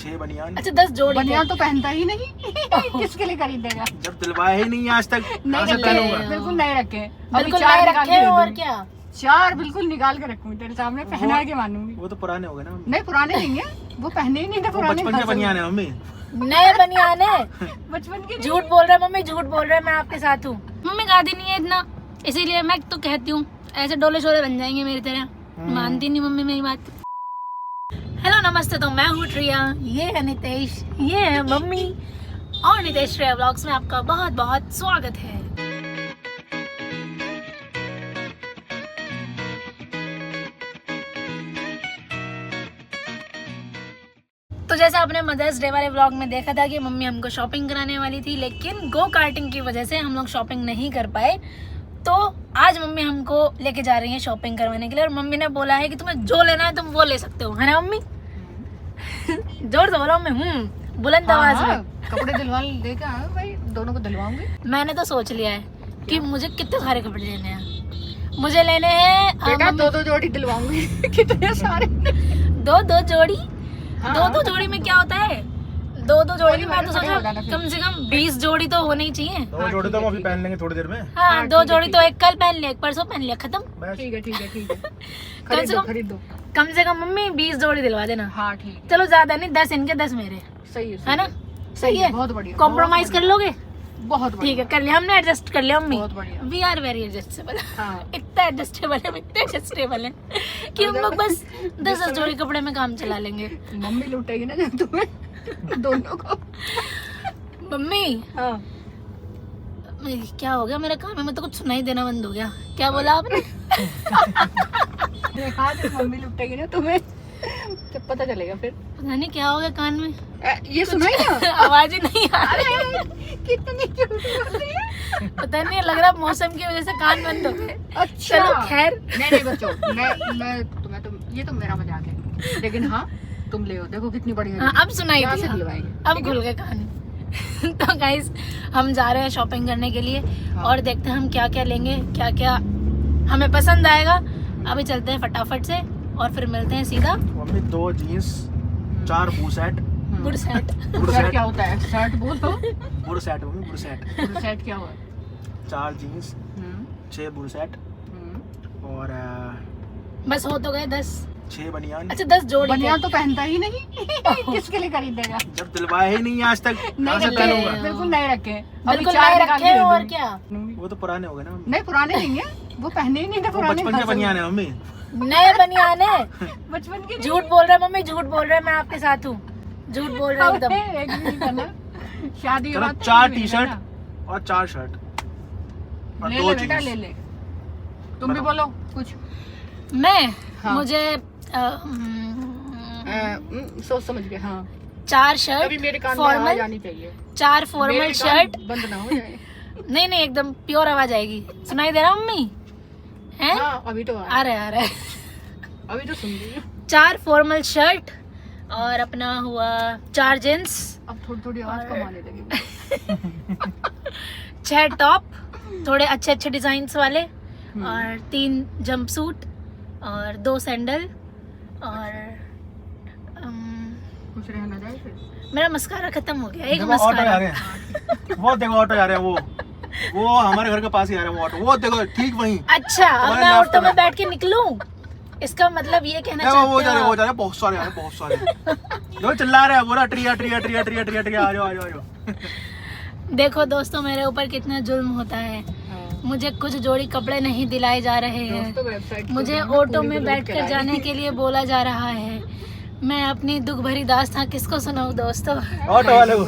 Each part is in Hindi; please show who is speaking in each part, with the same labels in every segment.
Speaker 1: 6 बनियान।
Speaker 2: अच्छा 10 जोड़ी
Speaker 3: बनियान तो पहनता ही नहीं किसके लिए खरीदेगा?
Speaker 1: जब दिलवाया ही नहीं आज तक कहाँ से
Speaker 3: नहीं
Speaker 1: पहनूंगा?
Speaker 3: बिल्कुल नहीं रखे, अभी
Speaker 2: बिल्कुल
Speaker 3: 4
Speaker 2: नहीं
Speaker 3: निकाल के
Speaker 2: रखे
Speaker 3: दे
Speaker 2: और
Speaker 3: दूंगी।
Speaker 2: क्या
Speaker 3: 4 बिल्कुल निकाल के रखूंगी तेरे सामने, पहना के मानूंगी।
Speaker 1: वो तो पुराने हो गए ना।
Speaker 3: नहीं पुराने नहीं है, वो पहने ही नहीं थे
Speaker 1: वो
Speaker 3: पुराने।
Speaker 1: बचपन के बनियान है मम्मी।
Speaker 2: नए बनियान है।
Speaker 3: बचपन के
Speaker 2: झूठ बोल रहा है मम्मी, झूठ बोल रहा है, मैं आपके साथ हूँ। मम्मी गाती नहीं है इतना, इसीलिए मैं तो कहती हूँ ऐसे डोले शोले बन जाएंगे मेरी तरह। मानती नहीं मम्मी मेरी बात। हेलो नमस्ते, तो मैं हूँ ट्रिया, ये है नितेश, ये है मम्मी, और नितेश ट्रिया व्लॉग्स में आपका बहुत बहुत स्वागत है। तो जैसा आपने मदर्स डे वाले व्लॉग में देखा था कि मम्मी हमको शॉपिंग कराने वाली थी, लेकिन गो कार्टिंग की वजह से हम लोग शॉपिंग नहीं कर पाए। तो आज मम्मी हमको लेके जा रही है शॉपिंग करवाने के लिए, और मम्मी ने बोला है कि तुम्हें जो लेना है तुम वो ले सकते हो, है ना मम्मी? जोर से बोला मम्मी, बुलंद आवाज में।
Speaker 3: कपड़े दिलवा लेके आए भाई, दोनों को दिलवाऊंगी।
Speaker 2: मैंने तो सोच लिया है कि मुझे कितने सारे कपड़े लेने हैं। मुझे लेने हैं
Speaker 3: बेटा 2-2 जोड़ी दिलवाऊंगी। कितने सारे?
Speaker 2: 2-2 जोड़ी।
Speaker 3: हाँ।
Speaker 2: 2-2 जोड़ी में क्या होता है? 2-2 जोड़ी में तो
Speaker 3: बड़े हो
Speaker 2: सोचा
Speaker 3: जाना फिर।
Speaker 2: कम से कम 20 जोड़ी तो होनी ही चाहिए।
Speaker 1: 2 जोड़ी तो हम अभी पहन लेंगे थोड़ी देर में।
Speaker 2: हाँ 2 जोड़ी तो एक कल पहन लिया, एक परसों पहन लिया, खत्म।
Speaker 1: बस।
Speaker 3: ठीक है ठीक है ठीक है।
Speaker 2: कम से कम
Speaker 3: खरीद दो।
Speaker 2: कम से कम मम्मी 20 जोड़ी दिलवा देना।
Speaker 3: हाँ ठीक है,
Speaker 2: चलो ज्यादा नहीं, 10 इनके 10 मेरे,
Speaker 3: सही
Speaker 2: है ना? सही है,
Speaker 3: बहुत बढ़िया।
Speaker 2: कॉम्प्रोमाइज कर लोगे?
Speaker 3: बहुत
Speaker 2: ठीक है, कर लिया हमने, एडजस्ट कर लिया मम्मी।
Speaker 3: बहुत बढ़िया।
Speaker 2: We are very adjustable.
Speaker 3: हाँ।
Speaker 2: इतना एडजस्टेबल है, इतने एडजस्टेबल है कि हम लोग बस 10 जोड़ी कपड़े में काम चला लेंगे।
Speaker 3: मम्मी लुटेगी ना जब तुम्हें दोनों को।
Speaker 2: मम्मी
Speaker 3: हाँ
Speaker 2: क्या हो गया, मेरे कान में तो कुछ सुनाई देना बंद हो गया। क्या बोला आपने?
Speaker 3: देखा जब मम्मी लुटेगी ना तुम्हें जब पता चलेगा फिर।
Speaker 2: पता नहीं क्या हो गया कान में,
Speaker 3: ये सुनाई ना
Speaker 2: आवाज ही नहीं आ रही।
Speaker 3: कितनी झूठ बोल रही है।
Speaker 2: पता नहीं, लग रहा मौसम की वजह से कान बंद हो गए।
Speaker 3: अच्छा
Speaker 2: चलो खैर,
Speaker 3: नहीं बच्चों, मैं तुम्हें तो ये तो मेरा मजाक है, लेकिन हाँ तुम ले, देखो कितनी बढ़िया।
Speaker 2: हाँ, अब सुनाई
Speaker 3: यहाँ से
Speaker 2: दिया,
Speaker 3: दिलवाएंगे।
Speaker 2: अब खुल गए कान। तो गाइस हम जा रहे हैं शॉपिंग करने के लिए, और देखते हैं हम क्या क्या लेंगे, क्या क्या हमें पसंद आएगा। अभी चलते हैं फटाफट से और फिर मिलते हैं सीधा।
Speaker 1: मम्मी 2 जीन्स, 4 बू सेट।
Speaker 2: Good set.
Speaker 1: बुड़
Speaker 3: शर्ट
Speaker 1: सेट
Speaker 3: क्या होता है? शर्ट बोलो।
Speaker 1: बुड़ सेट मम्मी, बुड़ सेट।
Speaker 3: सेट क्या हुआ?
Speaker 1: 4 जीन्स, 6 बुड़ सेट और
Speaker 2: बस हो तो गए 10।
Speaker 1: 6 बनियान।
Speaker 2: अच्छा 10 जोड़ी
Speaker 3: बनियान तो पहनता ही नहीं किसके लिए खरीदेगा?
Speaker 1: जब दिलवाया ही नहीं आज तक कहाँ से
Speaker 3: नहीं
Speaker 1: पहनूंगा?
Speaker 3: रखे, बिल्कुल नहीं रखे, अभी
Speaker 2: बिल्कुल
Speaker 3: 4
Speaker 2: नहीं
Speaker 3: निकाल के
Speaker 2: रखे
Speaker 3: दे
Speaker 2: और
Speaker 3: दूंगी।
Speaker 2: क्या।
Speaker 1: वो तो पुराने हो गए ना।
Speaker 3: नहीं पुराने नहीं है, वो पहने ही नहीं थे
Speaker 1: वो
Speaker 3: पुराने।
Speaker 1: बचपन के बनियान है मम्मी।
Speaker 2: नए बनियान है।
Speaker 3: बचपन के
Speaker 2: झूठ बोल रहा है मम्मी, झूठ बोल रहा है, मैं आपके साथ हूँ। झूठ बोल रहा है एकदम।
Speaker 3: एक भी नहीं करना। शादी के
Speaker 1: चलो
Speaker 3: बाद
Speaker 1: 4
Speaker 3: नहीं
Speaker 1: टी-शर्ट
Speaker 3: करना।
Speaker 1: और 4 शर्ट और
Speaker 3: ले
Speaker 1: 2
Speaker 3: ले बेटा,
Speaker 1: जीन्स।
Speaker 3: ले ले। तुम भी बोलो कुछ।
Speaker 2: मैं
Speaker 3: हाँ।
Speaker 2: मुझे
Speaker 3: सोच समझ के। हाँ
Speaker 2: 4
Speaker 3: अभी
Speaker 2: शर्ट
Speaker 3: मेरे कान में आवाज
Speaker 2: फॉर्मल,
Speaker 3: आनी चाहिए।
Speaker 2: 4 फॉर्मल
Speaker 3: मेरे कान
Speaker 2: शर्ट।
Speaker 3: बंद ना हो जाए।
Speaker 2: नहीं नहीं, एकदम प्योर आवाज आएगी। सुनाई दे रहा मम्मी? हैं?
Speaker 3: हाँ अभी तो
Speaker 2: आ रहा है।
Speaker 3: अभी तो सुन रही हूँ।
Speaker 2: 4 फॉर्मल शर्ट और अपना हुआ 4 जींस,
Speaker 3: अब थोड़ी थोड़ी आवाज कम आने लगी।
Speaker 2: 6 टॉप थोड़े अच्छे अच्छे डिजाइन्स वाले, और 3 जंपसूट और 2 सैंडल, और
Speaker 3: कुछ रहना जाए फिर।
Speaker 2: मेरा मस्कारा खत्म हो गया। एक
Speaker 1: देखो ऑटो
Speaker 2: मस्कारा।
Speaker 1: जा रहे हैं, वो देखो ऑटो जा रहे हैं, वो हमारे घर के पास ही आ रहे हैं वो ऑटो, वो देखो ठीक वहीं।
Speaker 2: अच्छा अब
Speaker 1: तुम्हारे
Speaker 2: मैं
Speaker 1: left
Speaker 2: ऑटो में
Speaker 1: में।
Speaker 2: बैठ के निकलूं, इसका मतलब ये कहना
Speaker 1: देखो वो
Speaker 2: चाहते
Speaker 1: जा रहे हैं,
Speaker 2: हो
Speaker 1: वो जा रहे हैं, बहुत सारे आ रहे हैं, बहुत सारे। देखो चिल्ला रहे हैं, बोला ट्रिया ट्रिया ट्रिया ट्रिया ट्रिया ट्रिया, आ जाओ आ जाओ आ जाओ।
Speaker 2: देखो दोस्तों मेरे ऊपर कितना जुल्म होता है। मुझे कुछ जोड़ी कपड़े नहीं दिलाए जा रहे हैं, मुझे ऑटो में बैठकर जाने के लिए बोला जा रहा है। मैं अपनी दुख भरी दास्तां किसको सुनाऊं दोस्तों?
Speaker 1: ऑटो वाले को।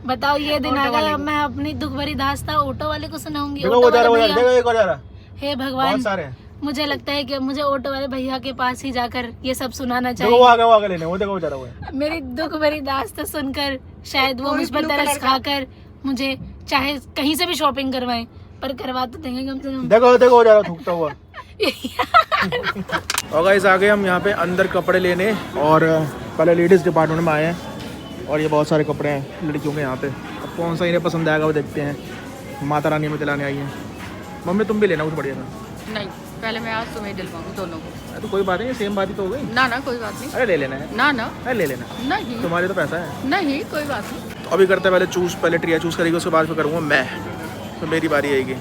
Speaker 2: बताओ, ये दिन आ गया, अब मैं अपनी दुख भरी दास्तां ऑटो वाले को सुनाऊंगी?
Speaker 1: देखो
Speaker 2: ऑटो
Speaker 1: वो जा रहा है,
Speaker 2: वाले
Speaker 1: वो जा रहा है,
Speaker 2: भैया,
Speaker 1: देखो एक और जा रहा है,
Speaker 2: हे
Speaker 1: बहुत
Speaker 2: भगवान,
Speaker 1: सारे हैं।
Speaker 2: मुझे लगता है कि मुझे ऑटो वाले भैया के पास ही जाकर ये सब सुनाना
Speaker 1: देखो वो
Speaker 2: चाहिए।
Speaker 1: आगे लेने, वो देखो वो जा रहा है।
Speaker 2: मेरी दुख भरी दास्तां सुनकर शायद वो मुझ पर तरस खाकर मुझे चाहे कहीं से भी शॉपिंग करवाएं, पर करवा तो देंगे कम से कम।
Speaker 1: देखो देखो वो जा रहा है थूकता हुआ। और गाइस आ गए हम यहाँ पे अंदर कपड़े लेने, और पहले लेडीज़ डिपार्टमेंट में आए हैं, और ये बहुत सारे कपड़े हैं लड़कियों के यहाँ पे। अब कौन सा इन्हें पसंद आएगा वो देखते हैं। माता रानी में दिलाने आई हैं। मम्मी तुम भी लेना कुछ बढ़िया सा।
Speaker 3: नहीं पहले मैं आज तुम्हें दिलवाऊंगी दोनों को।
Speaker 1: अरे तो कोई बात नहीं, सेम बात ही तो हो गई।
Speaker 3: ना ना कोई बात नहीं।
Speaker 1: अरे ले लेना है,
Speaker 3: ना ना
Speaker 1: अरे ले लेना,
Speaker 3: नहीं
Speaker 1: तुम्हारे तो पैसा है।
Speaker 3: नहीं कोई बात नहीं।
Speaker 1: तो अभी करते हैं पहले चूज़, पहले ट्रिया चूज़ करेगी, उसके बाद फिर करूँगा मैं, तो मेरी बारी आएगी।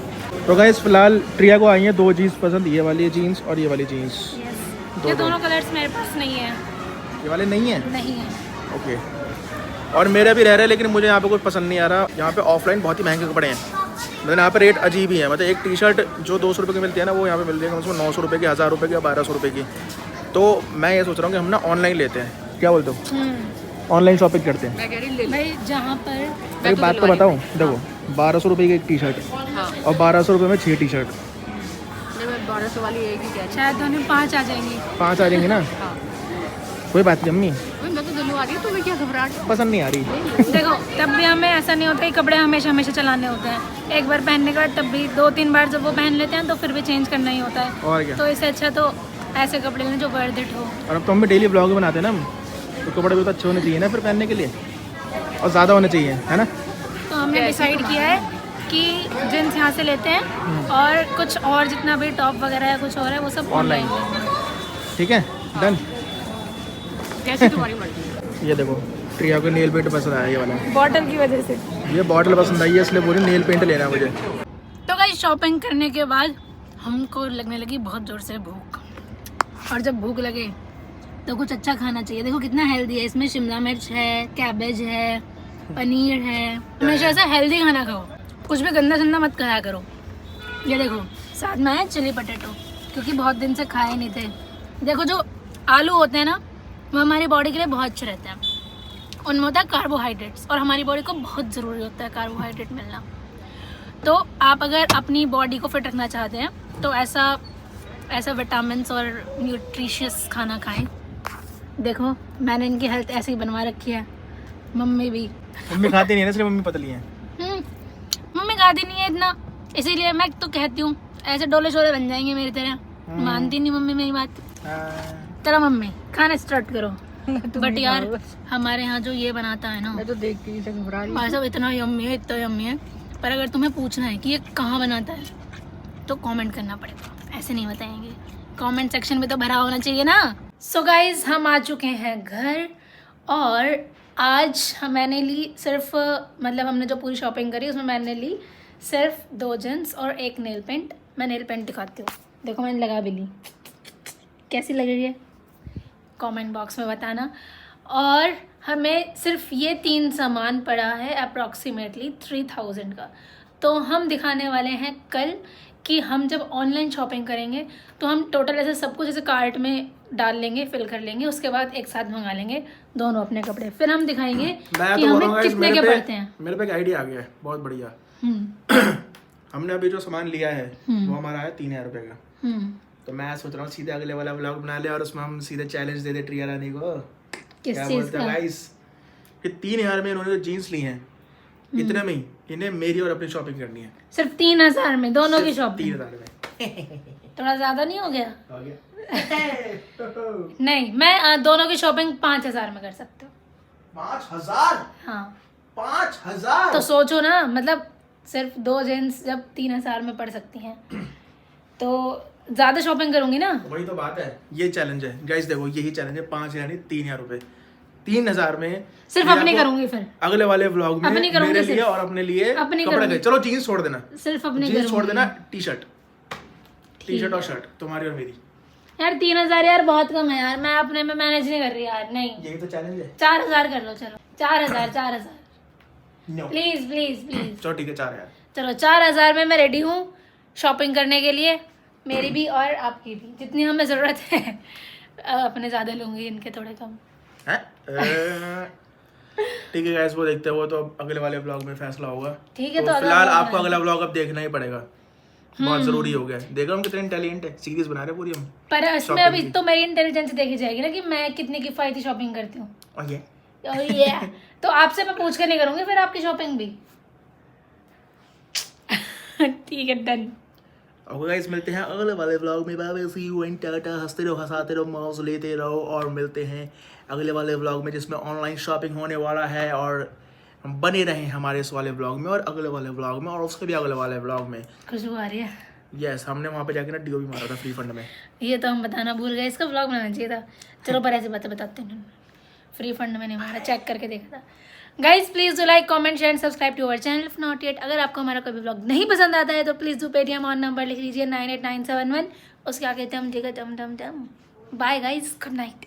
Speaker 1: तो गाइस फिलहाल ट्रिया को आई है 2 जीन्स पसंद, ये वाली जीन्स और ये वाली जीन्स।
Speaker 2: ये दोनों कलर्स मेरे पास नहीं है।
Speaker 1: ये वाले नहीं है?
Speaker 2: नहीं है।
Speaker 1: ओके। और मेरा भी रह रहा है, लेकिन मुझे यहाँ पे कुछ पसंद नहीं आ रहा। यहाँ पे ऑफलाइन बहुत ही महंगे कपड़े हैं, मतलब यहाँ पे रेट अजीब ही है। मतलब एक टी शर्ट जो 200 रुपये की मिलती है ना, वो यहाँ पे मिल जाएगी उसमें 900 रुपये की, 1000 रुपये की या 1200 रुपये की। तो मैं ये सोच रहा हूँ कि हम ना ऑनलाइन लेते हैं, क्या बोलते हो? ऑनलाइन शॉपिंग करते हैं।
Speaker 3: मैं कह रही ले ले।
Speaker 2: भाई जहाँ पर
Speaker 1: एक बात तो बताऊँ, देखो 1200 रुपये की एक टी शर्ट
Speaker 3: हाँ
Speaker 1: और 1200 रुपये में 6 टी शर्ट।
Speaker 3: नहीं, मैं 1200 वाली एक ही कह रही
Speaker 2: शायद दोनों 5 आ जाएंगी।
Speaker 1: 5 आ जाएंगे ना,
Speaker 3: हूँ। हाँ
Speaker 1: कोई बात नहीं अम्मी,
Speaker 3: वही मैं तो दिलवा रही हूँ, तुम्हें क्या घबराहट?
Speaker 1: पसंद नहीं आ रही।
Speaker 2: देखो तब भी हमें ऐसा नहीं होता कि कपड़े हमेशा हमेशा चलाने होते हैं। एक बार पहनने के बाद तब भी 2-3 बार जब वो पहन लेते हैं तो फिर भी चेंज करना ही होता है।
Speaker 1: और क्या,
Speaker 2: तो इससे अच्छा तो ऐसे कपड़े लें जो वर्थ इट हो।
Speaker 1: और अब तो हम भी डेली ब्लॉग बनाते हैं ना हम, तो कपड़े भी तो अच्छे होने चाहिए ना फिर पहनने के लिए, और ज़्यादा होने चाहिए, है ना?
Speaker 2: तो हमने डिसाइड किया है कि जींस यहाँ से लेते हैं और कुछ और जितना भी टॉप वगैरह है कुछ और है वो सब ऑनलाइन लेंगे।
Speaker 1: ठीक है, डन।
Speaker 3: कैसी तुम्हारी मर्जी।
Speaker 1: ये देखो ट्रिया को नेल पेंट पसंद आया, ये वाला,
Speaker 2: बॉटल की वजह से।
Speaker 1: ये बॉटल पसंद आई है इसलिए पूरी नेल पेंट लेना है मुझे।
Speaker 2: तो गाइस शॉपिंग करने के बाद हमको लगने लगी बहुत ज़ोर से भूख, और जब भूख लगे तो कुछ अच्छा खाना चाहिए। देखो कितना हेल्दी है, इसमें शिमला मिर्च है, कैबेज है, पनीर है। हमेशा ऐसा हेल्दी खाना खाओ, कुछ भी गंदा संदा मत खाया करो। ये देखो साथ में है चिली पटेटो, क्योंकि बहुत दिन से खाए नहीं थे। देखो जो आलू होते हैं ना, वो हमारी बॉडी के लिए बहुत अच्छे रहते हैं। उनमें होता है कार्बोहाइड्रेट्स, और हमारी बॉडी को बहुत ज़रूरी होता है कार्बोहाइड्रेट मिलना। तो आप अगर अपनी बॉडी को फिट रखना चाहते हैं तो ऐसा विटामिन्स और न्यूट्रिशियस खाना खाएं। देखो मैंने इनकी हेल्थ ऐसे ही बनवा रखी है। मम्मी भी,
Speaker 1: मम्मी खाती नहीं है ना, इसलिए मम्मी पतली है।
Speaker 2: मम्मी खाती नहीं है इतना, इसीलिए मैं तो कहती हूँ ऐसे डोले शोले बन जाएंगे मेरी तरह। मानती नहीं मम्मी मेरी बात। चलो मम्मी खाना स्टार्ट करो। बट यार हमारे यहाँ जो ये बनाता है ना,
Speaker 3: मैं तो देखती ही से घबरा रही हूँ।
Speaker 2: भाई साहब इतना यम्मी है, इतना यम्मी है। पर अगर तुम्हें पूछना है कि ये कहाँ बनाता है तो कमेंट करना पड़ेगा, ऐसे नहीं बताएंगे। कमेंट सेक्शन में तो भरा होना चाहिए ना। सो गाइज हम आ चुके हैं घर, और आज मैंने ली सिर्फ, मतलब हमने जो पूरी शॉपिंग करी उसमें मैंने ली सिर्फ 2 जींस और 1 नेल पेंट। मैं नेल पेंट दिखाती हूँ, देखो मैंने लगा भी ली। कैसी लग रही है कमेंट बॉक्स में बताना। और हमें सिर्फ ये 3 सामान पड़ा है अप्रॉक्सीमेटली 3000 का। तो हम दिखाने वाले हैं कल कि हम जब ऑनलाइन शॉपिंग करेंगे तो हम टोटल ऐसे सब कुछ ऐसे कार्ट में डाल लेंगे, फिल कर लेंगे, उसके बाद एक साथ मंगा लेंगे दोनों अपने कपड़े। फिर हम दिखाएंगे कि हमें कितने के पड़ते हैं।
Speaker 1: मेरे पे एक आइडिया आ गया है बहुत बढ़िया। हमने अभी जो सामान लिया है वो हमारा है 3000 रुपये का। तो मैं सोच रहा हूँ सीधे अगले वाला व्लॉग बना ले और उसमें हम सीधे चैलेंज दे दे ट्रिया रानी को। क्या बोलते हैं गाइस कि 3000 में इन्होंने जो जीन्स ली हैं, इतने में ही इन्हें मेरी और अपनी शॉपिंग करनी है।
Speaker 2: सिर्फ 3000 में दोनों की शॉपिंग।
Speaker 1: 3000 में
Speaker 2: थोड़ा ज्यादा नहीं हो गया?
Speaker 1: हो गया।
Speaker 2: नहीं, मैं दोनों की शॉपिंग 5000 में कर सकती हूँ।
Speaker 1: 5000?
Speaker 2: हाँ
Speaker 1: 5000?
Speaker 2: तो सोचो ना, मतलब सिर्फ 2 जींस जब 3000 में पड़ सकती हैं तो ज्यादा शॉपिंग करूंगी ना।
Speaker 1: वही तो बात है, ये चैलेंज है गाइस। देखो यही चैलेंज है, 5 यानी 3000 रुपए। 3000 में
Speaker 2: सिर्फ अपनी करूंगी। फिर
Speaker 1: अगले वाले व्लॉग में
Speaker 2: अपनी करूंगी,
Speaker 1: मेरे लिए
Speaker 2: सिर्फ
Speaker 1: और अपने लिए
Speaker 2: अपनी
Speaker 1: कपड़े
Speaker 2: करूंगी।
Speaker 1: गए। चलो जीन्स छोड़ देना,
Speaker 2: सिर्फ अपनी
Speaker 1: जीन्स छोड़
Speaker 2: करूंगी।
Speaker 1: देना, टी शर्ट और शर्ट तुम्हारी और मेरी।
Speaker 2: यार 3000 यार बहुत कम है यार, मैं अपने में मैनेज नहीं कर रही यार। नहीं,
Speaker 1: यही तो चैलेंज है।
Speaker 2: 4000 कर लो, चलो 4000
Speaker 1: नो
Speaker 2: प्लीज प्लीज प्लीज।
Speaker 1: चलो ठीक है 4000।
Speaker 2: चलो 4000 में मैं रेडी हूँ शॉपिंग करने के लिए, मेरी भी और आपकी भी, जितनी हमें ज़रूरत है। अपने ज़्यादा लूँगी, इनके थोड़े कम।
Speaker 1: ठीक है गाइस, वो देखते हैं, वो तो अगले वाले व्लॉग में फैसला होगा।
Speaker 2: ठीक है,
Speaker 1: तो
Speaker 2: तो
Speaker 1: फिलहाल आपको अगला व्लॉग अब देखना ही पड़ेगा, बहुत जरूरी हो गया है। देखो हम कितने इंटेलिजेंट है, सीरीज बना रहे हैं पूरी हम।
Speaker 2: पर इसमें अभी तो मेरी इंटेलिजेंस देखी जाएगी ना कि मैं कितनी किफायती शॉपिंग करती हूँ।
Speaker 1: और ये
Speaker 2: तो आपसे मैं पूछ कर नहीं करूँगी फिर आपकी शॉपिंग भी। ठीक है, डन।
Speaker 1: और गाइस मिलते हैं अगले वाले व्लॉग में। Bye bye, see you and tata. हंसते रहो, हंसाते रहो, मौज लेते रहो, और मिलते हैं अगले वाले व्लॉग में जिसमें ऑनलाइन शॉपिंग होने वाला है। और बने रहें हमारे इस वाले व्लॉग में और अगले वाले व्लॉग में और उसके भी अगले वाले व्लॉग में।
Speaker 2: खुशबू आ रही है।
Speaker 1: यस, हमने वहाँ पे जाके ना डीओ भी मारा था फ्री फंड में।
Speaker 2: ये तो हम बताना भूल गए, इसका व्लॉग बनाना चाहिए था। चलो पर ऐसी बातें बताते हैं, फ्री फंड में नहीं मारा, चेक करके देखा था। Guys please do like, comment, share and subscribe to our channel if not yet. अगर आपको हमारा कोई भी व्लॉग नहीं पसंद आता है तो प्लीज डू पेटीएम और नंबर लिख लीजिए 98971, उसके आगे टम जगह टम टम टम। Bye guys, good night.